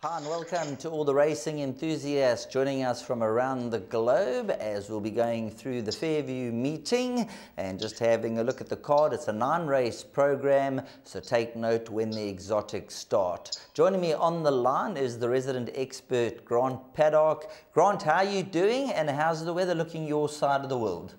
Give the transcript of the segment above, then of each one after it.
Hi and welcome to all the racing enthusiasts joining us from around the globe as we'll be going through the Fairview meeting and just having a look at the card. It's a 9-race program, so take note when the exotics start. Joining me on the line is the resident expert Grant Paddock. Grant, how are you doing and how's the weather looking your side of the world?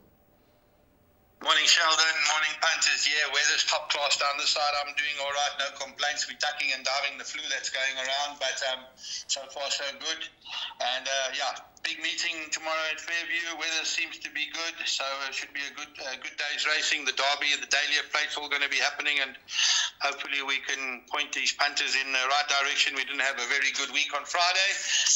Morning Sheldon, morning punters. Yeah, weather's top class down this side. I'm doing all right, no complaints. We're ducking and diving the flu that's going around, but so far so good. And yeah, big meeting tomorrow at Fairview. Weather seems to be good, so it should be a good day's racing. The Derby and the Dahlia Plate's all going to be happening, and hopefully we can point these punters in the right direction. We didn't have a very good week on Friday,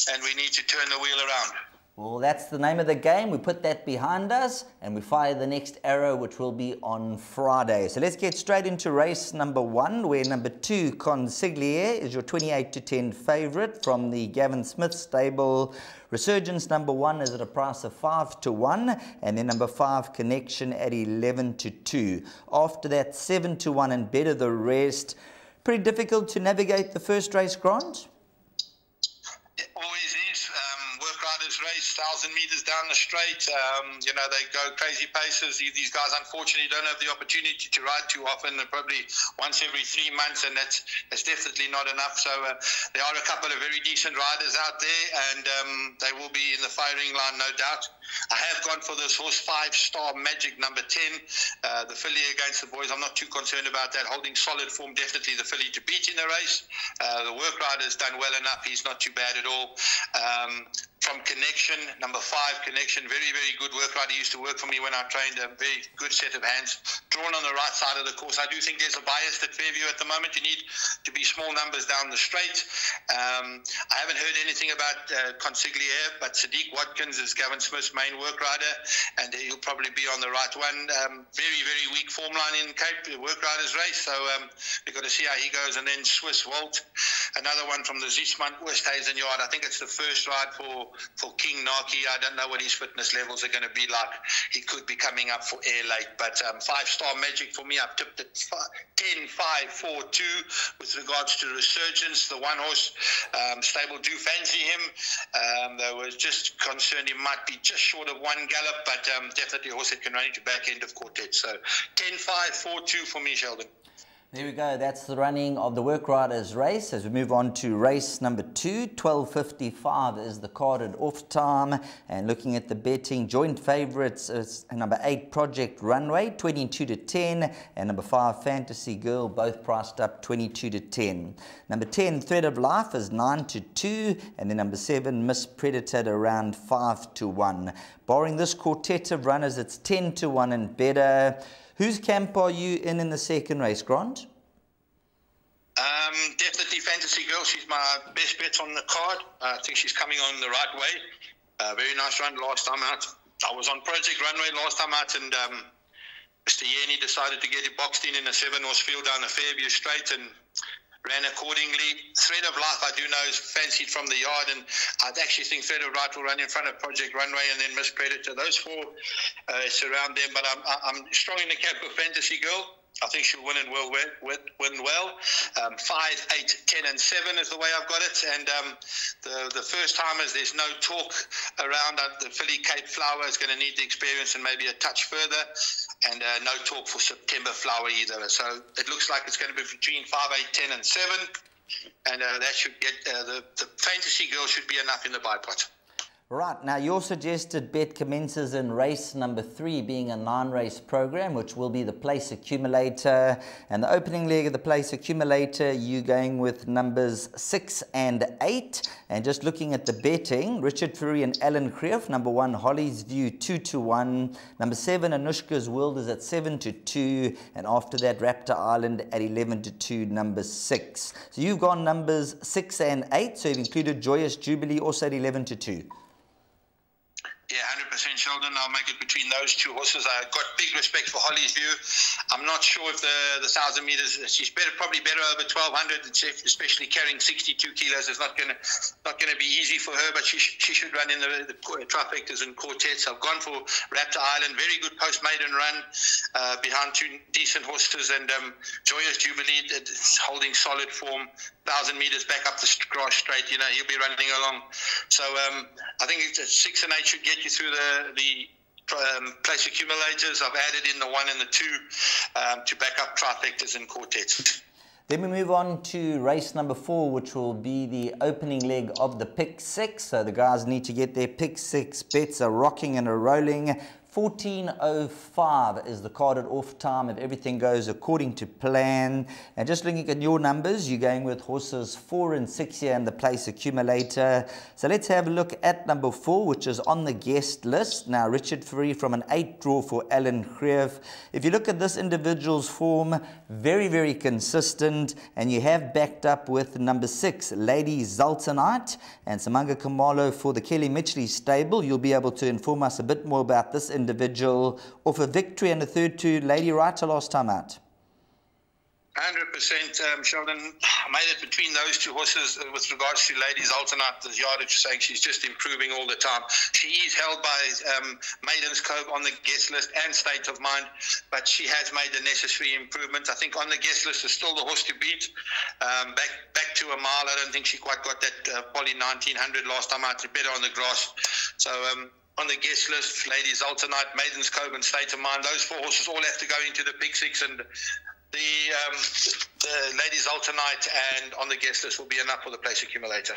and we need to turn the wheel around. Well, that's the name of the game. We put that behind us and we fire the next arrow, which will be on Friday. So let's get straight into race number 1, where number 2, Consigliere, is your 28-10 favourite from the Gavin Smith stable. Resurgence number 1 is at a price of 5-1, and then number 5, Connection, at 11-2. After that, 7-1 and better the rest. Pretty difficult to navigate the first race, Grant? It always is. Work riders race 1,000 meters down the straight. You know, they go crazy paces. These guys unfortunately don't have the opportunity to ride too often, and probably once every 3 months, and that's definitely not enough. So there are a couple of very decent riders out there, and they will be in the firing line, no doubt. I have gone for this horse 5-star Magic number 10, the filly against the boys. I'm not too concerned about that. Holding solid form, definitely the filly to beat in the race. The work rider's done well enough. He's not too bad at all. From Connection, number 5, Connection, very, very good work rider. He used to work for me when I trained. A very good set of hands. Drawn on the right side of the course. I do think there's a bias at Fairview at the moment. You need to be small numbers down the straight. I haven't heard anything about Consigliere, but Sadiq Watkins is Gavin Smith's main work rider, and he'll probably be on the right one. Very, very weak form line in Cape, the work riders race. So we've got to see how he goes. And then Swiss Walt, another one from the Ziesman Oosthuizen yard. I think it's the first ride for King Naki. I don't know what his fitness levels are going to be like. He could be coming up for air late, but 5-star Magic for me. I've tipped it 10-5-4-2 with regards to Resurgence. The one horse stable do fancy him. They were just concerned he might be just short of 1 gallop, but definitely a horse that can run into back end of quartet. So 10-5-4-2 for me, Sheldon. There we go. That's the running of the work riders race. As we move on to race number 2, 12:55 is the carded off time. And looking at the betting, joint favourites is number 8, Project Runway, 22-10, and number 5, Fantasy Girl, both priced up 22-10. Number 10, Thread of Life, is 9-2, and then number 7, Miss Predator, at around 5-1. Barring this quartet of runners, it's 10-1 and better. Whose camp are you in the second race, Grant? Definitely Fantasy Girl. She's my best bet on the card. I think she's coming on the right way. Very nice run last time out. I was on Project Runway last time out, and Mr. Yenny decided to get it boxed in a 7-horse field down the Fairview straight and ran accordingly. Thread of Life, I do know, is fancied from the yard, and I actually think Thread of Life will run in front of Project Runway and then Miss Predator. Those 4 surround them, but I'm strong in the camp of Fantasy Girl. I think she'll win and win well. 5, 8, 10 and 7 is the way I've got it. And the first timers, there's no talk around. The filly Cape Flower is going to need the experience and maybe a touch further. And no talk for September Flower either. So it looks like it's going to be between 5, 8, 10 and 7. And that should get, the Fantasy Girl should be enough in the buy pot. Right, now your suggested bet commences in race number 3, being a 9-race program, which will be the place accumulator. And the opening leg of the place accumulator, you going with numbers 6 and 8. And just looking at the betting, Richard Fury and Alan Creef, number 1, Holly's View, 2-1. Number 7, Anushka's World, is at 7-2. And after that, Raptor Island at 11-2, number 6. So you've gone numbers 6 and 8, so you've included Joyous Jubilee also at 11-2. Yeah, 100%. 100% Sheldon. I'll make it between those two horses. I've got big respect for Holly's View. I'm not sure if the 1,000 meters, she's probably better over 1,200, especially carrying 62 kilos. It's not gonna be easy for her, but she should run in the trifectas and quartets. I've gone for Raptor Island, very good post-maiden run behind two decent horses, and Joyous Jubilee holding solid form. 1,000 meters back up the grass straight, he'll be running along. So I think it's 6 and 8 should get you through the place accumulators. I've added in the 1 and the 2 to back up trifectas and quartets. Then we move on to race number 4, which will be the opening leg of the pick 6. So the guys need to get their pick 6 bets a rocking and a rolling. 14:05 is the carded off time if everything goes according to plan. And just looking at your numbers, you're going with horses 4 and 6 here in the place accumulator. So let's have a look at number 4, which is on the guest list. Now, Richard Free from an 8 draw for Alan Greef. If you look at this individual's form, very, very consistent, and you have backed up with number 6, Lady Zaltanite, and Samanga Kamalo for the Kelly Mitchley stable. You'll be able to inform us a bit more about this individual off a victory and a third to Lady Writer last time out. 100%, Sheldon. I made it between those two horses with regards to Lady Zaltanite. The yardage saying she's just improving all the time. She is held by Maiden's Cove on the guest list and State of Mind, but she has made the necessary improvements. I think on the guest list is still the horse to beat. Back to a mile. I don't think she quite got that Poly 1900 last time out. Better on the grass. So on the guest list, Lady Zaltanite, Maiden's Cove and State of Mind. Those 4 horses all have to go into the pick 6, and the Lady Zaltanite and on the guest list will be enough for the place accumulator.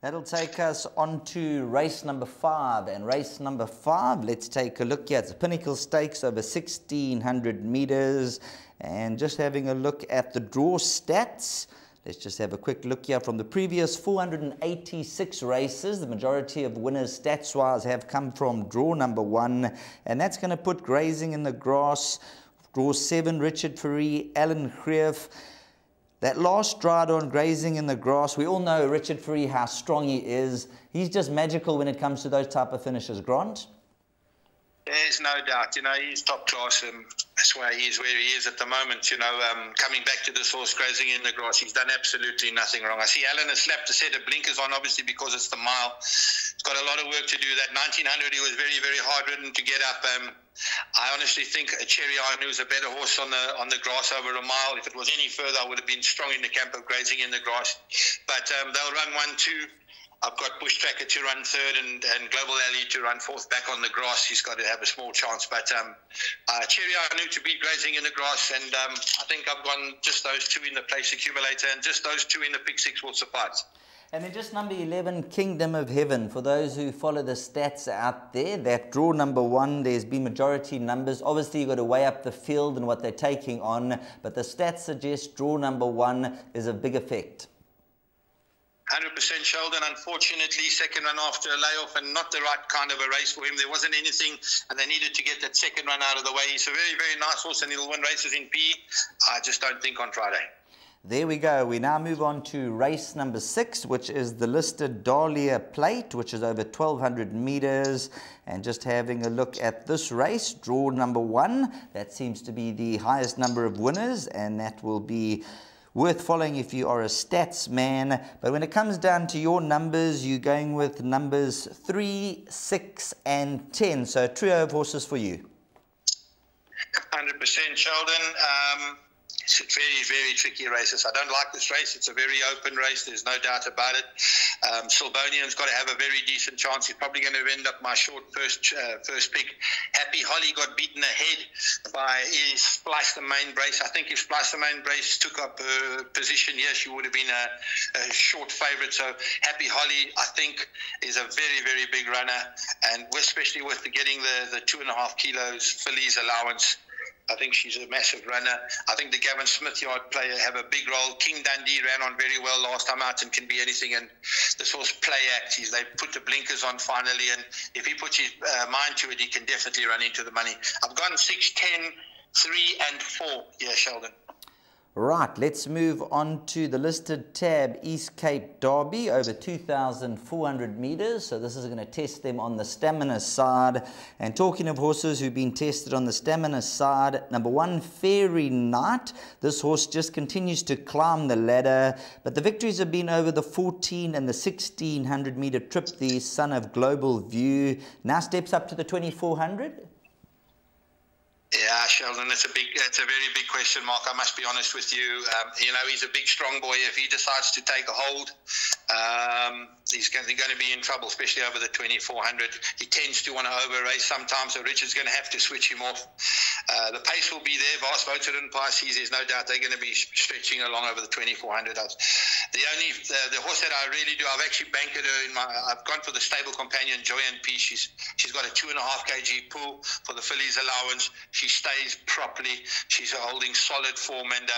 That'll take us on to race number 5. And race number 5, let's take a look here. It's a Pinnacle Stakes over 1,600 meters. And just having a look at the draw stats. Let's just have a quick look here from the previous 486 races. The majority of winners stats-wise have come from draw number 1. And that's going to put Grazing in the Grass. Draw 7, Richard Free, Alan Greef. That last stride on Grazing in the Grass, we all know Richard Free, how strong he is. He's just magical when it comes to those type of finishes. Grant? There's no doubt, he's top class, and that's why he is where he is at the moment. Coming back to this horse, Grazing in the Grass, he's done absolutely nothing wrong. I see Alan has slapped a set of blinkers on, obviously, because it's the mile. He's got a lot of work to do. That 1900, he was very, very hard-ridden to get up. I honestly think Cherry Anu is a better horse on the grass over a mile. If it was any further, I would have been strong in the camp of Grazing in the Grass. But they'll run 1-2. I've got Bush Tracker to run 3rd and Global Alley to run 4th back on the grass. He's got to have a small chance. But Cherry Anu to beat Grazing in the Grass. And I think I've gone just those 2 in the place accumulator, and just those 2 in the pick 6 will suffice. And then just number 11, Kingdom of Heaven. For those who follow the stats out there, that draw number 1, there's been majority numbers. Obviously, you've got to weigh up the field and what they're taking on. But the stats suggest draw number 1 is a big effect. 100% Sheldon. Unfortunately, second run after a layoff and not the right kind of a race for him. There wasn't anything, and they needed to get that second run out of the way. He's a very, very nice horse, and he'll win races in PE. I just don't think on Friday. There we go. We now move on to race number 6, which is the listed Dahlia Plate, which is over 1,200 meters. And just having a look at this race, draw number 1, that seems to be the highest number of winners, and that will be worth following if you are a stats man. But when it comes down to your numbers, you're going with numbers 3, 6, and 10. So a trio of horses for you. 100% Sheldon. It's very, very tricky races. I don't like this race. It's a very open race. There's no doubt about it. Sylvanian's got to have a very decent chance. He's probably going to end up my short first pick. Happy Holly got beaten ahead by Splice the Main Brace. I think if Splice the Main Brace took up her position here, she would have been a short favourite. So Happy Holly, I think, is a very, very big runner. And especially with getting the 2.5 kilos fillies allowance, I think she's a massive runner. I think the Gavin Smith yard player have a big role. King Dundee ran on very well last time out and can be anything. And this horse Play Act, they put the blinkers on finally. And if he puts his mind to it, he can definitely run into the money. I've gone 6, 10, 3, and 4 here, Sheldon. Right, let's move on to the listed tab East Cape Derby over 2,400 meters. So this is going to test them on the stamina side. And talking of horses who've been tested on the stamina side, number 1, Fairy Knight. This horse just continues to climb the ladder, but the victories have been over the 14 and the 1,600 meter trip, the son of Global View. Now steps up to the 2,400. Yeah, Sheldon, it's a very big question mark. I must be honest with you. You know, he's a big, strong boy. If he decides to take a hold, he's going to be in trouble, especially over the 2,400. He tends to want to over-race sometimes, so Richard's going to have to switch him off. The pace will be there. Vast voted and Pisces, there's no doubt they're going to be stretching along over the 2,400. The horse that I really do, I've actually banked her in I've gone for the stable companion, Joy and Peace. She's got a 2.5 kg pull for the fillies allowance. She stays properly. She's holding solid form, and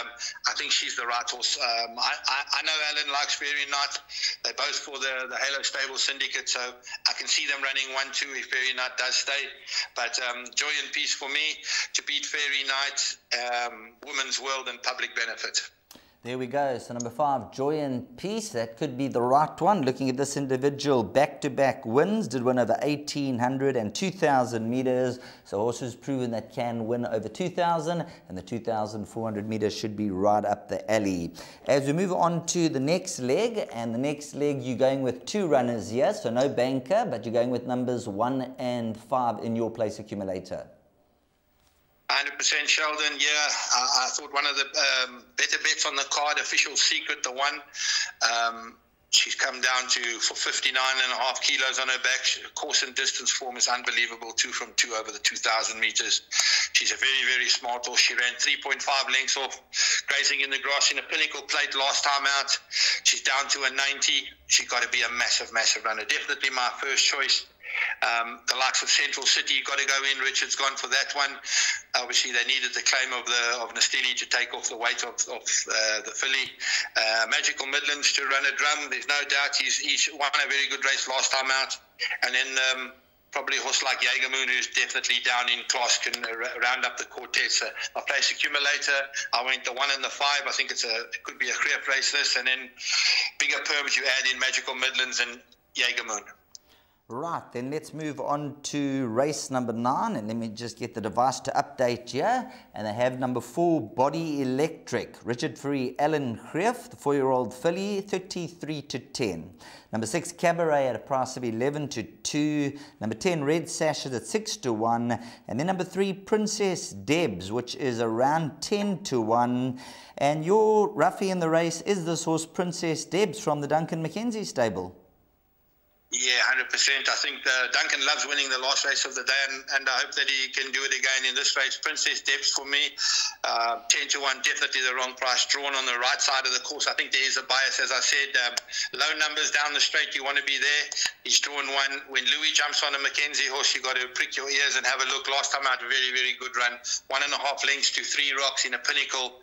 I think she's the right horse. I know Alan likes Fairy Knight. They're both for the Halo Stable Syndicate, so I can see them running 1-2 if Fairy Knight does stay. But Joy and Peace for me to beat Fairy Knight, Women's World and Public Benefit. There we go. So number 5, Joy and Peace. That could be the right one. Looking at this individual, back-to-back wins. Did win over 1,800 and 2,000 meters. So horse who's proven that can win over 2,000, and the 2,400 meters should be right up the alley. As we move on to the next leg, and the next leg you're going with 2 runners here. So no banker, but you're going with numbers 1 and 5 in your place accumulator. 100% Sheldon, yeah. I thought one of the better bets on the card, Official Secret, the one. She's come down for 59.5 kilos on her back. Course and distance form is unbelievable, 2 from 2 over the 2,000 meters. She's a very, very smart horse. She ran 3.5 lengths off, grazing in the grass in a Pinnacle plate last time out. She's down to a 90. She's got to be a massive, massive runner. Definitely my first choice. The likes of Central City, you've got to go in. Richard's gone for that one. Obviously, they needed the claim of Nastili to take off the weight of the filly. Magical Midlands to run a drum. There's no doubt he's won a very good race last time out. And then probably a horse like Jaegermoon, who's definitely down in class, can round up the quartet. So my place accumulator, I went the 1 and the 5. I think it could be a crap race this. And then bigger permits, you add in Magical Midlands and Jaegermoon. Right, then let's move on to race number 9, and let me just get the device to update here. And they have number 4, Body Electric. Richard Free, Alan Greef, the 4-year-old filly, 33 to 10. Number 6, Cabaret at a price of 11 to 2. Number 10, Red Sashes at 6 to 1. And then number 3, Princess Debs, which is around 10 to 1. And your roughie in the race is this horse, Princess Debs, from the Duncan McKenzie stable. Yeah, 100%. I think Duncan loves winning the last race of the day, and I hope that he can do it again in this race. Princess Debs for me, 10 to 1, definitely the wrong price. Drawn on the right side of the course. I think there is a bias, as I said. Low numbers down the straight, you want to be there. He's drawn 1. When Louis jumps on a Mackenzie horse, you got to prick your ears and have a look. Last time out, a very, very good run. 1.5 lengths to 3 rocks in a Pinnacle.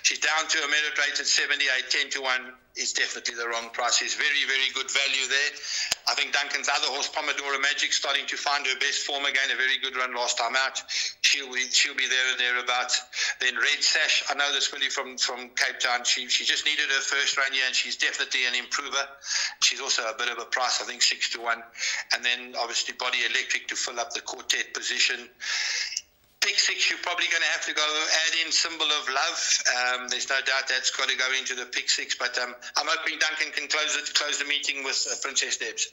She's down to a merit rate at 78, 10 to 1. Is definitely the wrong price. It's very, very good value there. I think Duncan's other horse, Pomodoro Magic, starting to find her best form again. A very good run last time out. She'll be there and thereabouts. Then Red Sash, I know this filly from Cape Town. She just needed her first run here, and she's definitely an improver. She's also a bit of a price, I think 6 to 1. And then obviously Body Electric to fill up the quartet position. Pick 6, you're probably going to have to go add in Symbol of Love. There's no doubt that's got to go into the pick 6, but I'm hoping Duncan can close the meeting with Princess Debs.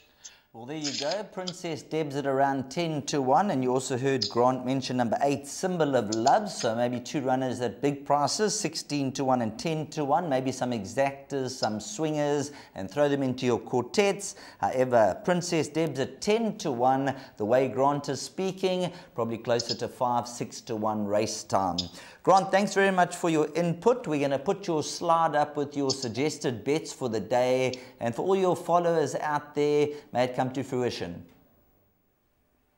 Well, there you go. Princess Debs at around 10 to 1. And you also heard Grant mention number 8, Symbol of Love. So maybe 2 runners at big prices, 16 to 1 and 10 to 1. Maybe some exactors, some swingers, and throw them into your quartets. However, Princess Debs at 10 to 1, the way Grant is speaking, probably closer to 5, 6 to 1 race time. Grant, thanks very much for your input. We're going to put your slide up with your suggested bets for the day. And for all your followers out there, may it come to fruition.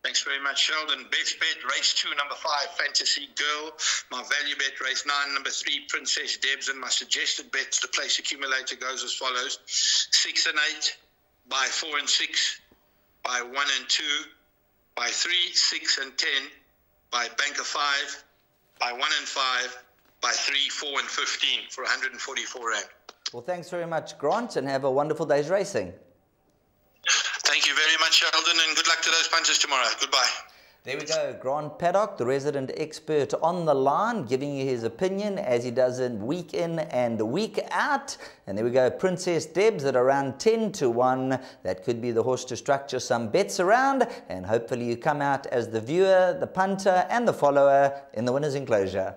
Thanks very much, Sheldon. Best bet, race 2, number 5, Fantasy Girl. My value bet, race 9, number 3, Princess Debs. And my suggested bets, the place accumulator goes as follows. 6 and 8, by 4 and 6, by 1 and 2, by 3, 6 and 10, by bank of 5, by 1 and 5, by 3, 4, and 15 for 144 Rand. Well, thanks very much, Grant, and have a wonderful day's racing. Thank you very much, Sheldon, and good luck to those punters tomorrow. Goodbye. There we go, Grant Paddock, the resident expert on the line, giving you his opinion as he does it week in and week out. And there we go, Princess Debs at around 10 to 1. That could be the horse to structure some bets around. And hopefully you come out as the viewer, the punter and the follower in the winner's enclosure.